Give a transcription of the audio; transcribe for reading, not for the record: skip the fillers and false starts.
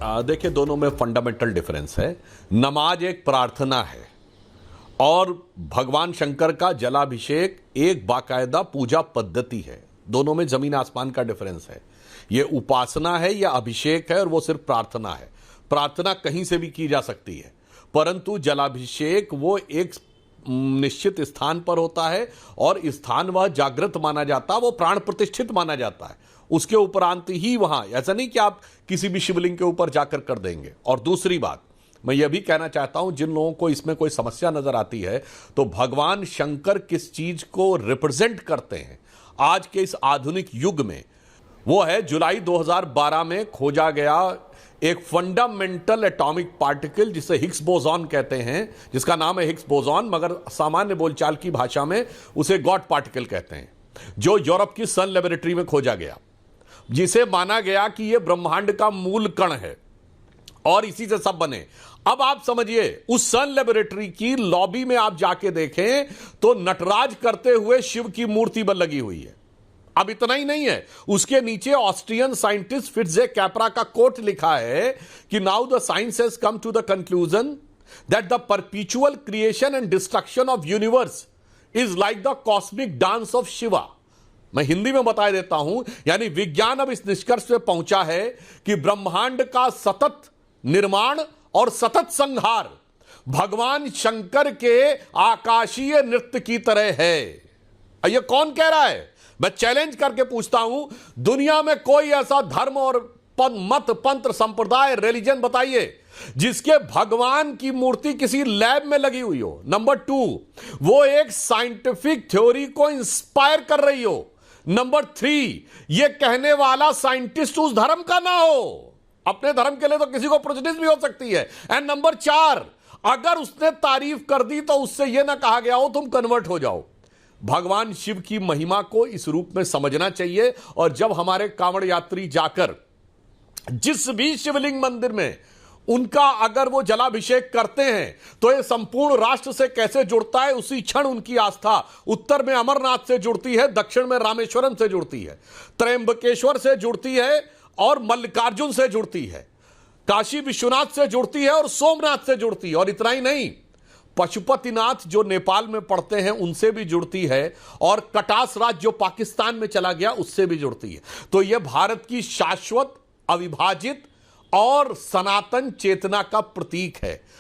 देखिए, दोनों में फंडामेंटल डिफरेंस है। नमाज एक प्रार्थना है और भगवान शंकर का जलाभिषेक एक बाकायदा पूजा पद्धति है। दोनों में जमीन आसमान का डिफरेंस है। ये उपासना है या अभिषेक है और वो सिर्फ प्रार्थना है। प्रार्थना कहीं से भी की जा सकती है, परंतु जलाभिषेक वो एक निश्चित स्थान पर होता है और स्थान वह जागृत माना जाता है, वो प्राण प्रतिष्ठित माना जाता है। उसके उपरांत ही वहां, ऐसा नहीं कि आप किसी भी शिवलिंग के ऊपर जाकर कर देंगे। और दूसरी बात मैं यह भी कहना चाहता हूं, जिन लोगों को इसमें कोई समस्या नजर आती है, तो भगवान शंकर किस चीज को रिप्रेजेंट करते हैं आज के इस आधुनिक युग में, वो है जुलाई 2012 में खोजा गया एक फंडामेंटल एटॉमिक पार्टिकल जिसे हिग्स बोसॉन कहते हैं, जिसका नाम है हिग्स बोसॉन, मगर सामान्य बोलचाल की भाषा में उसे गॉड पार्टिकल कहते हैं, जो यूरोप की सन लेबोरेटरी में खोजा गया, जिसे माना गया कि यह ब्रह्मांड का मूल कण है और इसी से सब बने। अब आप समझिए, उस सन लेबोरेटरी की लॉबी में आप जाके देखें तो नटराज करते हुए शिव की मूर्ति पर लगी हुई है। अब इतना ही नहीं है, उसके नीचे ऑस्ट्रियन साइंटिस्ट फिट्जे कैपरा का कोट लिखा है कि now the science has come to the conclusion that the perpetual creation and destruction of universe is like the cosmic dance of Shiva. मैं हिंदी में बता देता हूं, यानी विज्ञान अब इस निष्कर्ष पे पहुंचा है कि ब्रह्मांड का सतत निर्माण और सतत संहार भगवान शंकर के आकाशीय नृत्य की तरह है। यह कौन कह रहा है? मैं चैलेंज करके पूछता हूं, दुनिया में कोई ऐसा धर्म और मत, पंत्र, संप्रदाय, रिलीजन बताइए जिसके भगवान की मूर्ति किसी लैब में लगी हुई हो। नंबर 2, वो एक साइंटिफिक थ्योरी को इंस्पायर कर रही हो। नंबर 3, ये कहने वाला साइंटिस्ट उस धर्म का ना हो। अपने धर्म के लिए तो किसी को प्रेजुडिस भी हो सकती है। एंड नंबर 4, अगर उसने तारीफ कर दी तो उससे यह ना कहा गया हो तुम कन्वर्ट हो जाओ। भगवान शिव की महिमा को इस रूप में समझना चाहिए। और जब हमारे कांवड़ यात्री जाकर जिस भी शिवलिंग मंदिर में उनका अगर वो जलाभिषेक करते हैं तो ये संपूर्ण राष्ट्र से कैसे जुड़ता है, उसी क्षण उनकी आस्था उत्तर में अमरनाथ से जुड़ती है, दक्षिण में रामेश्वरम से जुड़ती है, त्रयंबकेश्वर से जुड़ती है और मल्लिकार्जुन से जुड़ती है, काशी विश्वनाथ से जुड़ती है और सोमनाथ से जुड़ती है। और इतना ही नहीं, पशुपतिनाथ जो नेपाल में पड़ते हैं उनसे भी जुड़ती है और कटास राज्य जो पाकिस्तान में चला गया उससे भी जुड़ती है। तो यह भारत की शाश्वत, अविभाजित और सनातन चेतना का प्रतीक है।